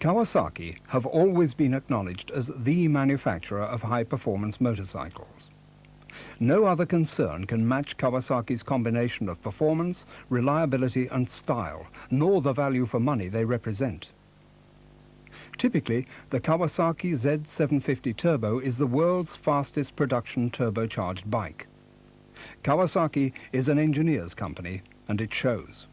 Kawasaki have always been acknowledged as the manufacturer of high-performance motorcycles. No other concern can match Kawasaki's combination of performance, reliability and style, nor the value for money they represent. Typically, the Kawasaki Z750 Turbo is the world's fastest production turbocharged bike. Kawasaki is an engineer's company, and it shows.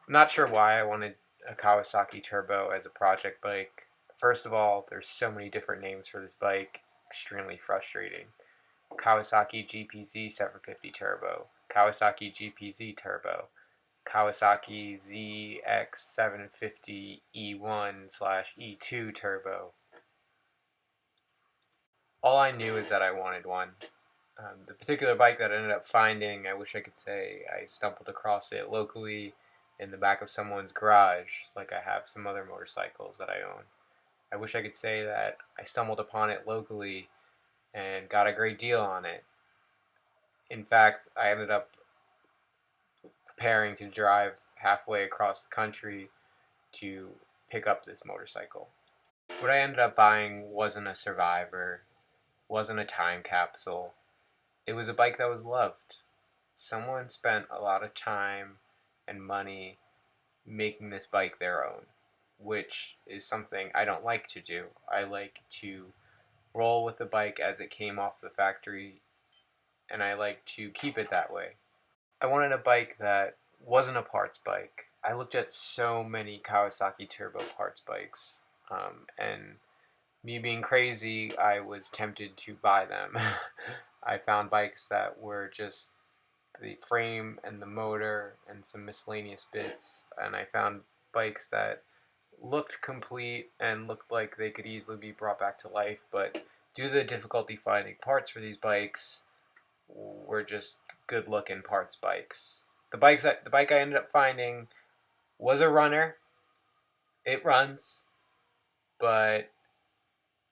I'm not sure why I wanted a Kawasaki Turbo as a project bike. First of all, there's so many different names for this bike. It's extremely frustrating. Kawasaki GPZ 750 Turbo, Kawasaki GPZ Turbo, Kawasaki ZX750 E1/E2 Turbo. All I knew is that I wanted one. The particular bike that I ended up finding, I wish I could say I stumbled across it locally in the back of someone's garage, like I have some other motorcycles that I own. I wish I could say that I stumbled upon it locally and got a great deal on it. In fact, I ended up preparing to drive halfway across the country to pick up this motorcycle. What I ended up buying wasn't a Survivor, wasn't a time capsule. It was a bike that was loved. Someone spent a lot of time and money making this bike their own, which is something I don't like to do. I like to roll with the bike as it came off the factory, and I like to keep it that way. I wanted a bike that wasn't a parts bike. I looked at so many Kawasaki Turbo parts bikes, and me being crazy, I was tempted to buy them. I found bikes that were just the frame and the motor and some miscellaneous bits, and I found bikes that looked complete and looked like they could easily be brought back to life, but due to the difficulty finding parts for these bikes, were just good looking parts bikes. The bike I ended up finding was a runner. It runs, but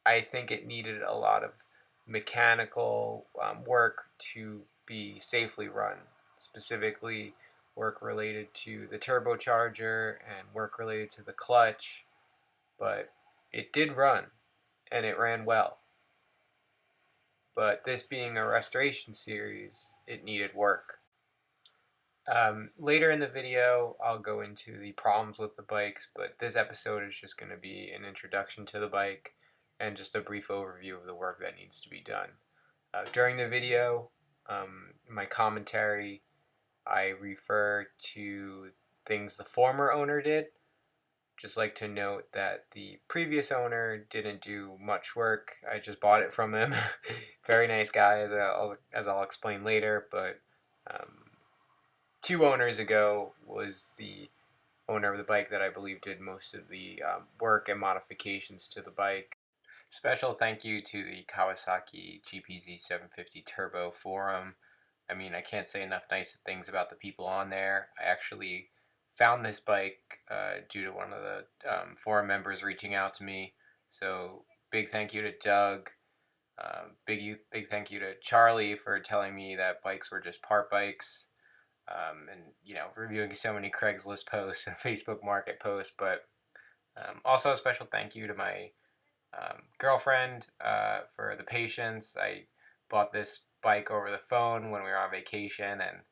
I think it needed a lot of mechanical work to be safely run, specifically work related to the turbocharger and work related to the clutch, but it did run, and it ran well. But this being a restoration series, it needed work. Later in the video, I'll go into the problems with the bikes, but this episode is just going to be an introduction to the bike and just a brief overview of the work that needs to be done. During the video, my commentary, I refer to things the former owner did. Just like to note that the previous owner didn't do much work. I just bought it from him. Very nice guy, as I'll explain later, but 2 owners ago was the owner of the bike that I believe did most of the work and modifications to the bike. Special thank you to the Kawasaki GPZ 750 Turbo forum. I mean, I can't say enough nice things about the people on there. I actually found this bike due to one of the forum members reaching out to me. So big thank you to Doug. Big thank you to Charlie for telling me that bikes were just part bikes. And reviewing so many Craigslist posts and Facebook Market posts. But also a special thank you to my girlfriend for the patience. I bought this bike over the phone when we were on vacation, and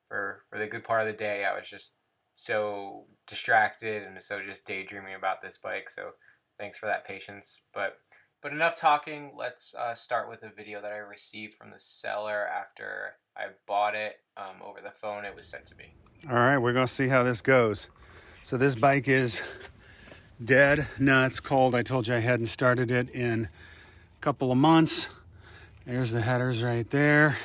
for the good part of the day I was just so distracted and so just daydreaming about this bike, so thanks for that patience. But enough talking, let's start with a video that I received from the seller after I bought it over the phone. It was sent to me. All right, we're going to see how this goes. So this bike is dead nuts cold. I told you I hadn't started it in a couple of months. There's the headers right there.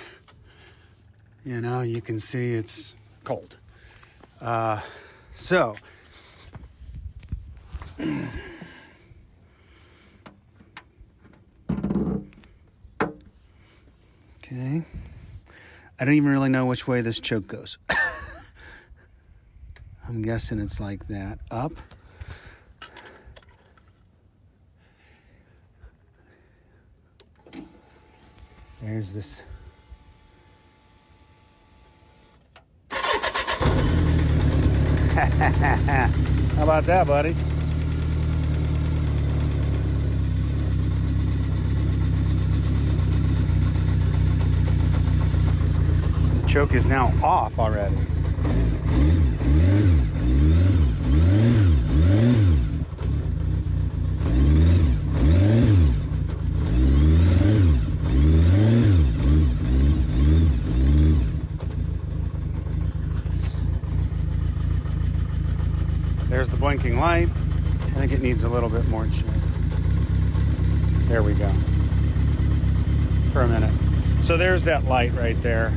You know, you can see it's cold. So okay, I don't even really know which way this choke goes. I'm guessing it's like that, up. There's this. How about that, buddy? The choke is now off already. There's the blinking light. I think it needs a little bit more check. There we go. For a minute. So there's that light right there.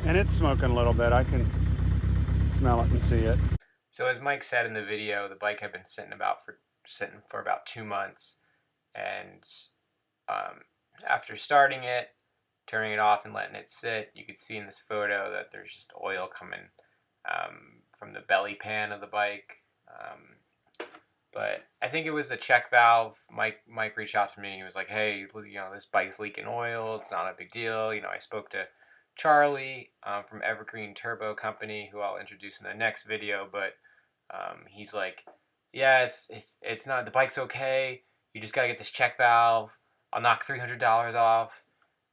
And it's smoking a little bit. I can smell it and see it. So as Mike said in the video, the bike had been sitting for about 2 months, and after starting it, turning it off and letting it sit, you could see in this photo that there's just oil coming from the belly pan of the bike. But I think it was the check valve. Mike reached out to me and he was like, "Hey, this bike's leaking oil. It's not a big deal." I spoke to Charlie from Evergreen Turbo Company, who I'll introduce in the next video. But he's like, "Yeah, it's not. The bike's okay. You just gotta get this check valve. I'll knock $300 off."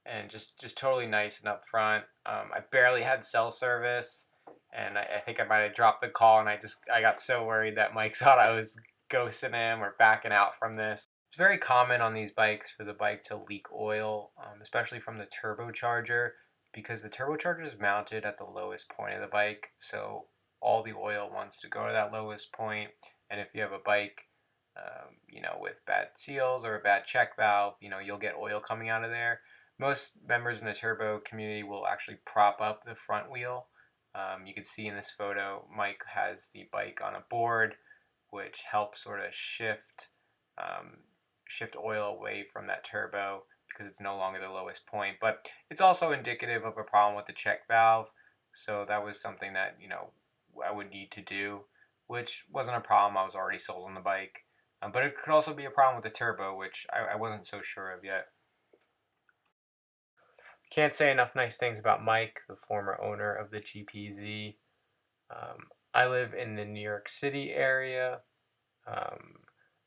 And just totally nice and upfront. I barely had cell service, and I think I might have dropped the call, and I got so worried that Mike thought I was ghosting him or backing out from this. It's very common on these bikes for the bike to leak oil, especially from the turbocharger, because the turbocharger is mounted at the lowest point of the bike, so all the oil wants to go to that lowest point. And if you have a bike with bad seals or a bad check valve, you'll get oil coming out of there. Most members in the turbo community will actually prop up the front wheel. You can see in this photo, Mike has the bike on a board, which helps sort of shift oil away from that turbo because it's no longer the lowest point. But it's also indicative of a problem with the check valve. So that was something that I would need to do, which wasn't a problem. I was already sold on the bike. But it could also be a problem with the turbo, which I wasn't so sure of yet. Can't say enough nice things about Mike, the former owner of the GPZ. I live in the New York City area.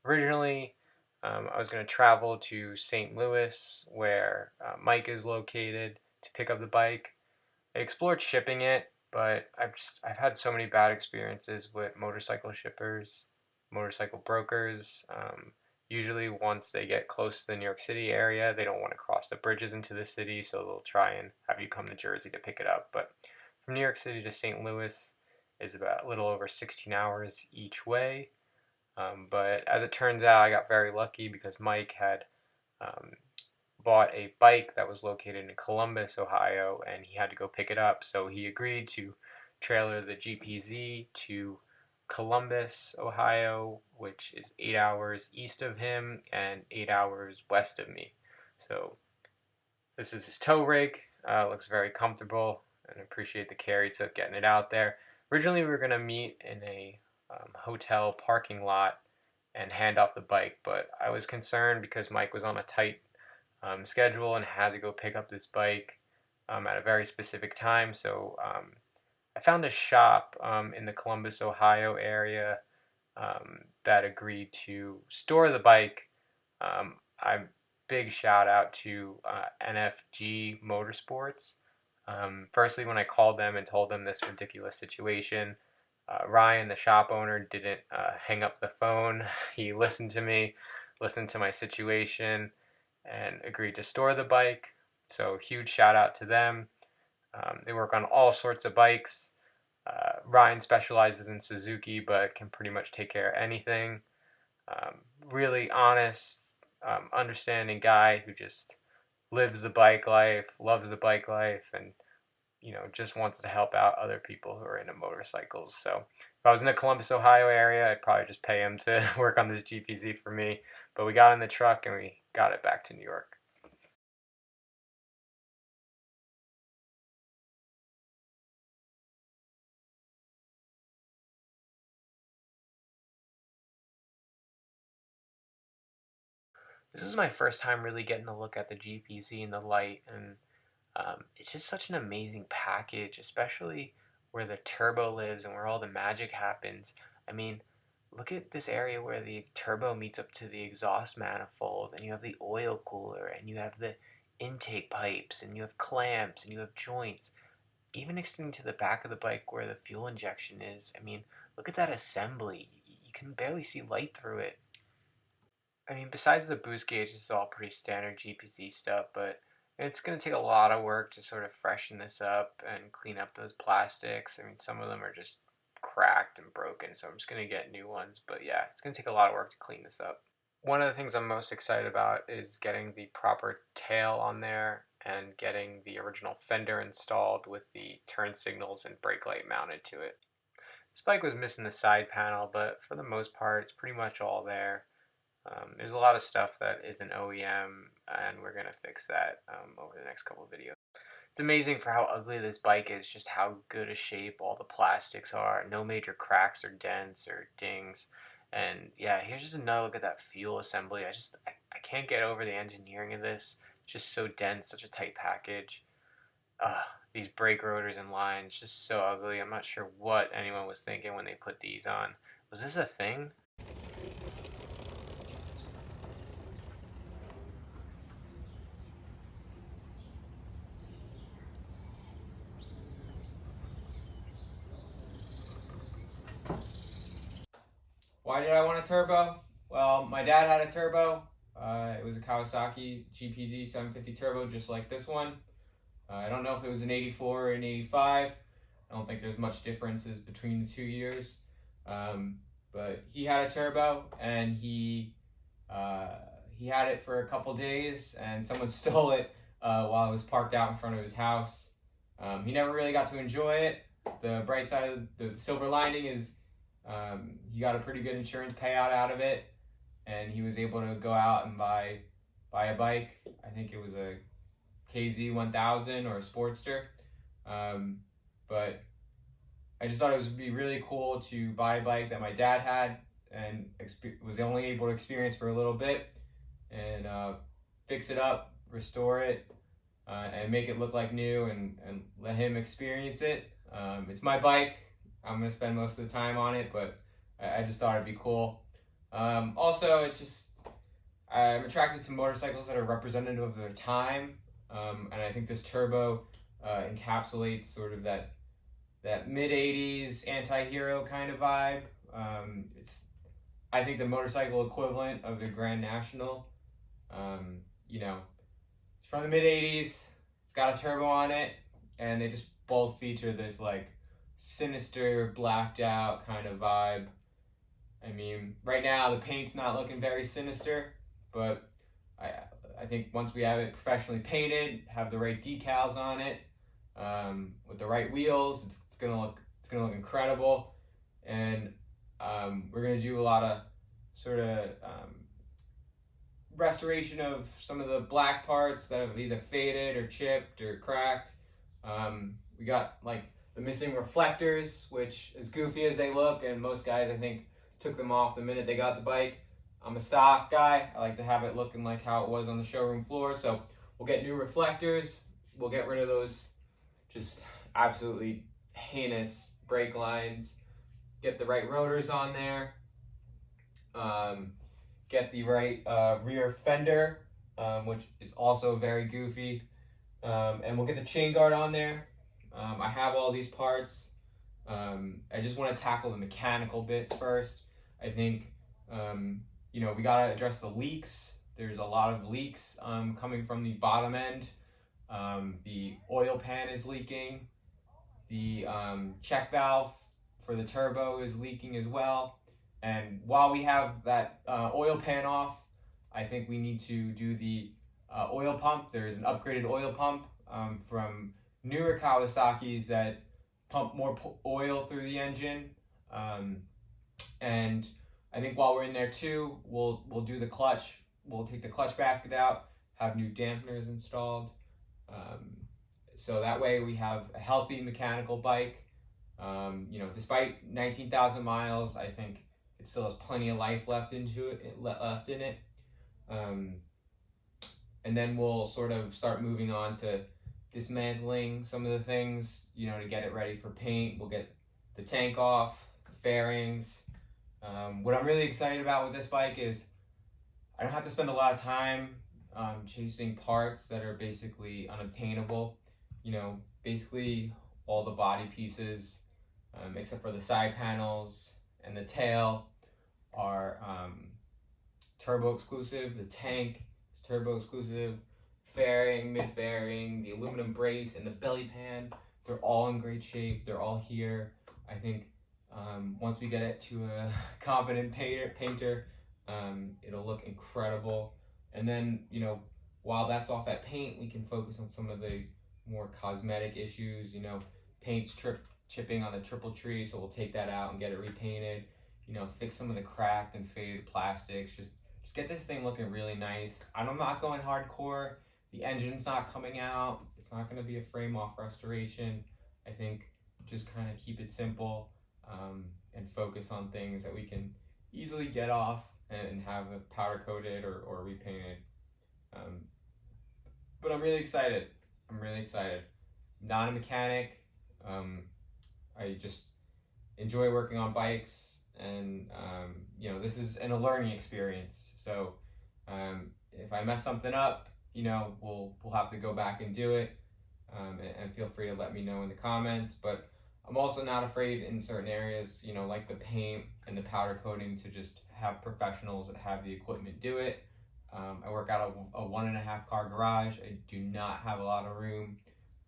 Originally, I was going to travel to St. Louis, where Mike is located, to pick up the bike. I explored shipping it, but I've had so many bad experiences with motorcycle shippers, motorcycle brokers. Usually once they get close to the New York City area, they don't want to cross the bridges into the city, so they'll try and have you come to Jersey to pick it up. But from New York City to St. Louis is about a little over 16 hours each way. But as it turns out, I got very lucky because Mike had bought a bike that was located in Columbus, Ohio, and he had to go pick it up. So he agreed to trailer the GPZ to Columbus, Ohio, which is 8 hours east of him and 8 hours west of me. So this is his tow rig. Looks very comfortable, and appreciate the care he took getting it out there. Originally, we were going to meet in a hotel parking lot and hand off the bike, but I was concerned because Mike was on a tight schedule and had to go pick up this bike at a very specific time. So I found a shop in the Columbus, Ohio area that agreed to store the bike. I'm big shout out to NFG Motorsports. Firstly, when I called them and told them this ridiculous situation, Ryan, the shop owner, didn't hang up the phone. He listened to me, listened to my situation, and agreed to store the bike. So huge shout out to them. They work on all sorts of bikes. Ryan specializes in Suzuki, but can pretty much take care of anything. Really honest, understanding guy who just lives the bike life, loves the bike life, and just wants to help out other people who are into motorcycles. So if I was in the Columbus, Ohio area, I'd probably just pay him to work on this GPZ for me. But we got in the truck and we got it back to New York. This is my first time really getting a look at the GPZ in the light, and it's just such an amazing package, especially where the turbo lives and where all the magic happens. I mean, look at this area where the turbo meets up to the exhaust manifold, and you have the oil cooler, and you have the intake pipes, and you have clamps, and you have joints, even extending to the back of the bike where the fuel injection is. I mean, look at that assembly. You can barely see light through it. I mean, besides the boost gauge, this is all pretty standard GPZ stuff, but it's going to take a lot of work to sort of freshen this up and clean up those plastics. I mean, some of them are just cracked and broken, so I'm just going to get new ones. But yeah, it's going to take a lot of work to clean this up. One of the things I'm most excited about is getting the proper tail on there and getting the original fender installed with the turn signals and brake light mounted to it. This bike was missing the side panel, but for the most part, it's pretty much all there. There's a lot of stuff that isn't OEM, and we're going to fix that over the next couple of videos. It's amazing for how ugly this bike is, just how good a shape all the plastics are. No major cracks or dents or dings. And yeah, here's just another look at that fuel assembly. I can't get over the engineering of this. It's just so dense, such a tight package. These brake rotors and lines, just so ugly. I'm not sure what anyone was thinking when they put these on. Was this a thing? Why did I want a turbo? Well, my dad had a turbo. It was a Kawasaki GPZ 750 turbo, just like this one. I don't know if it was an 84 or an 85. I don't think there's much differences between the 2 years. But he had a turbo, and he had it for a couple days, and someone stole it while it was parked out in front of his house. He never really got to enjoy it. The bright side of the silver lining is he got a pretty good insurance payout out of it, and he was able to go out and buy a bike. I think it was a KZ 1000 or a Sportster. But I just thought it would be really cool to buy a bike that my dad had and was only able to experience for a little bit, and fix it up, restore it, and make it look like new, and let him experience it. It's my bike. I'm going to spend most of the time on it, but I just thought it'd be cool. Also, it's just, I'm attracted to motorcycles that are representative of their time, and I think this turbo encapsulates sort of that mid-80s anti-hero kind of vibe. It's, I think, the motorcycle equivalent of the Grand National. It's from the mid-80s, it's got a turbo on it, and they just both feature this like sinister, blacked out kind of vibe. I mean, right now the paint's not looking very sinister, but I think once we have it professionally painted, have the right decals on it, with the right wheels, it's gonna look incredible. And we're gonna do a lot of sort of restoration of some of the black parts that have either faded or chipped or cracked. We got like the missing reflectors, which, as goofy as they look, and most guys I think took them off the minute they got the bike, I'm a stock guy. I like to have it looking like how it was on the showroom floor. So we'll get new reflectors. We'll get rid of those just absolutely heinous brake lines. Get the right rotors on there. Get the right rear fender, which is also very goofy. And we'll get the chain guard on there. I have all these parts. I just want to tackle the mechanical bits first. I think, we got to address the leaks. There's a lot of leaks coming from the bottom end. The oil pan is leaking. The check valve for the turbo is leaking as well. And while we have that oil pan off, I think we need to do the oil pump. There's an upgraded oil pump from newer Kawasaki's that pump more oil through the engine. And I think while we're in there too, we'll do the clutch. We'll take the clutch basket out, have new dampeners installed. So that way we have a healthy mechanical bike. Despite 19,000 miles, I think it still has plenty of life left in it. And then we'll sort of start moving on to dismantling some of the things, to get it ready for paint. We'll get the tank off, the fairings. What I'm really excited about with this bike is I don't have to spend a lot of time chasing parts that are basically unobtainable. Basically all the body pieces, except for the side panels and the tail, are turbo exclusive. The tank is turbo exclusive. Fairing, mid-fairing, the aluminum brace, and the belly pan, they're all in great shape. They're all here. I think once we get it to a competent painter, it'll look incredible. And then, while that's off that paint, we can focus on some of the more cosmetic issues. Paint's chipping on the triple tree, so we'll take that out and get it repainted. Fix some of the cracked and faded plastics. Just get this thing looking really nice. I'm not going hardcore. The engine's not coming out. It's not going to be a frame off restoration. I think just kind of keep it simple and focus on things that we can easily get off and have it powder coated or repainted. But I'm really excited. Not a mechanic. I just enjoy working on bikes, and this is a learning experience. So if I mess something up, we'll have to go back and do it. And feel free to let me know in the comments. But I'm also not afraid in certain areas, like the paint and the powder coating, to just have professionals that have the equipment do it. I work out of a 1.5 car garage. I do not have a lot of room.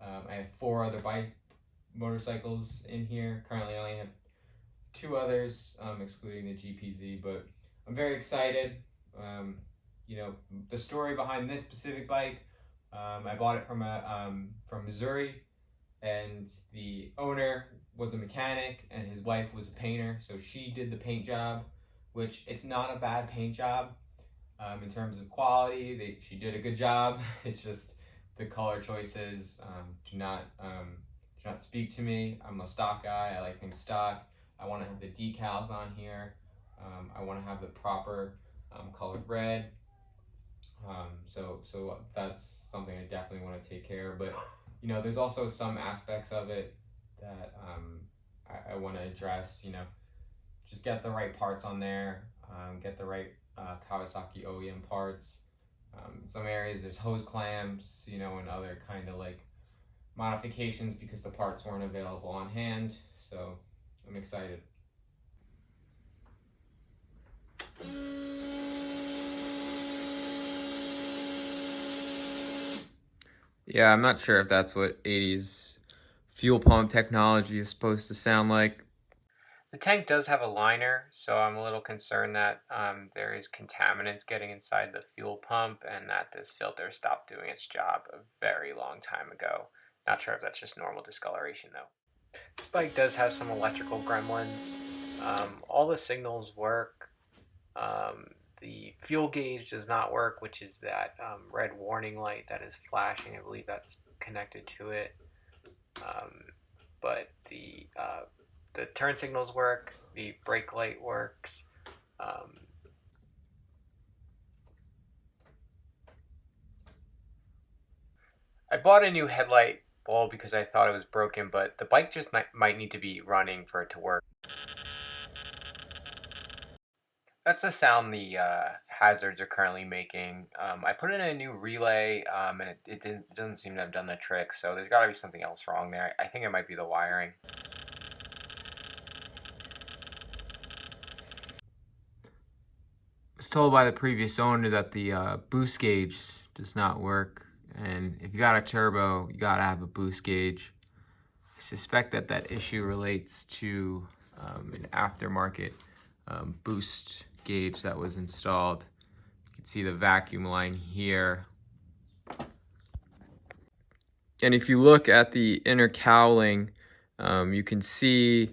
I have 4 other motorcycles in here. Currently I only have 2 others, excluding the GPZ, but I'm very excited. The story behind this specific bike, I bought it from Missouri, and the owner was a mechanic and his wife was a painter, so she did the paint job, which it's not a bad paint job. In terms of quality, she did a good job. It's just the color choices do not speak to me. I'm a stock guy. I like things stock. I want to have the decals on here. I want to have the proper colored red. So that's something I definitely want to take care of. But there's also some aspects of it that I want to address. Just get the right parts on there. Get the right Kawasaki OEM parts. Some areas there's hose clamps, and other kind of like modifications because the parts weren't available on hand. So I'm excited. Yeah, I'm not sure if that's what 80s fuel pump technology is supposed to sound like. The tank does have a liner, so I'm a little concerned that there is contaminants getting inside the fuel pump and that this filter stopped doing its job a very long time ago. Not sure if that's just normal discoloration though. This bike does have some electrical gremlins. All the signals work. The fuel gauge does not work, which is that red warning light that is flashing. I believe that's connected to it. But the turn signals work. The brake light works. I bought a new headlight bulb because I thought it was broken, but the bike just might need to be running for it to work. That's the sound the hazards are currently making. I put in a new relay, and it doesn't seem to have done the trick, so there's got to be something else wrong there. I think it might be the wiring. I was told by the previous owner that the boost gauge does not work, and if you got a turbo, you gotta have a boost gauge. I suspect that that issue relates to an aftermarket boost gauge that was installed. You can see the vacuum line here. And if you look at the inner cowling, you can see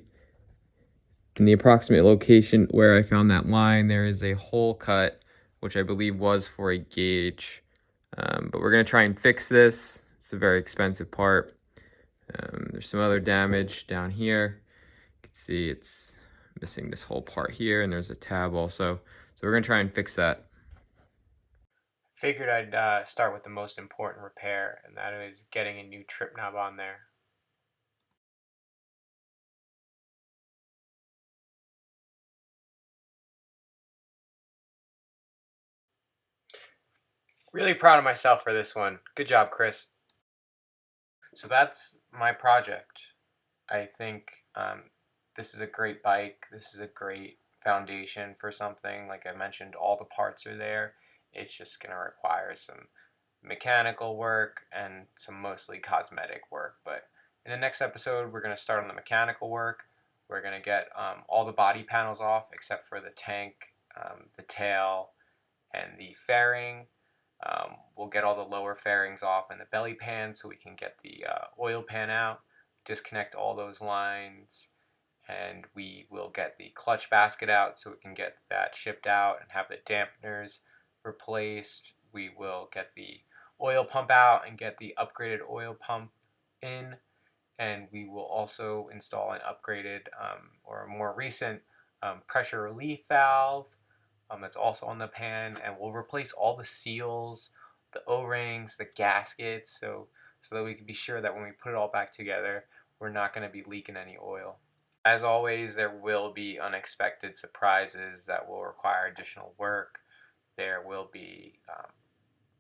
in the approximate location where I found that line, there is a hole cut, which I believe was for a gauge. But we're gonna try and fix this. It's a very expensive part. There's some other damage down here. You can see it's missing this whole part here, and there's a tab also. So we're gonna try and fix that. Figured I'd start with the most important repair, and that is getting a new trip knob on there. Really proud of myself for this one. Good job, Chris. So that's my project. I think this is a great bike. This is a great foundation for something. Like I mentioned, all the parts are there. It's just going to require some mechanical work and some mostly cosmetic work. But in the next episode, we're going to start on the mechanical work. We're going to get all the body panels off except for the tank, the tail, and the fairing. We'll get all the lower fairings off and the belly pan so we can get the oil pan out, disconnect all those lines, and we will get the clutch basket out so we can get that shipped out and have the dampeners replaced. We will get the oil pump out and get the upgraded oil pump in, and we will also install an upgraded or more recent pressure relief valve that's also on the pan, and we'll replace all the seals, the O-rings, the gaskets, so that we can be sure that when we put it all back together, we're not going to be leaking any oil. As always, there will be unexpected surprises that will require additional work. There will be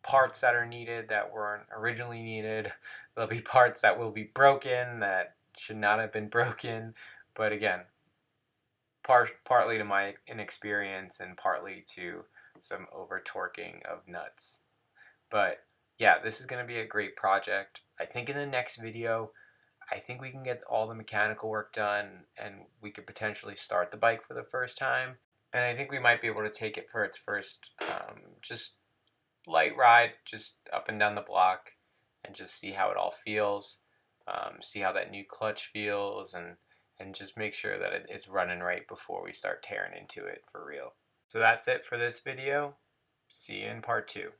parts that are needed that weren't originally needed. There'll be parts that will be broken that should not have been broken. But again, partly to my inexperience and partly to some over torquing of nuts. But yeah, this is going to be a great project. I think in the next video, I think we can get all the mechanical work done and we could potentially start the bike for the first time. And I think we might be able to take it for its first just light ride, just up and down the block, and just see how it all feels, see how that new clutch feels, and just make sure that it's running right before we start tearing into it for real. So that's it for this video. See you in part 2.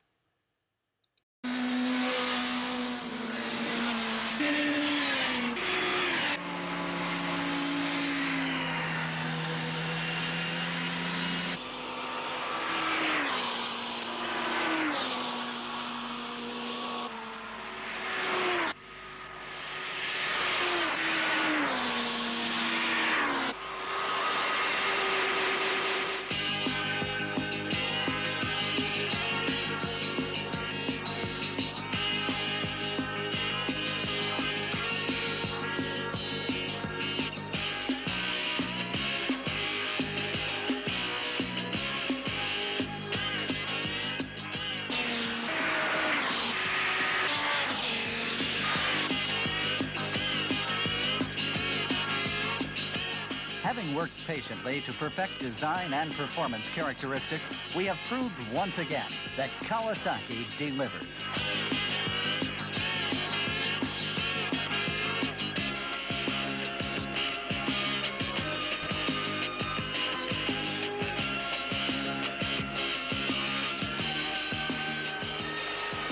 Having worked patiently to perfect design and performance characteristics, we have proved once again that Kawasaki delivers.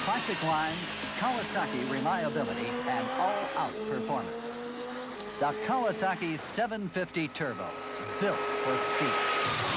Classic lines, Kawasaki reliability, and all-out performance. The Kawasaki 750 Turbo, built for speed.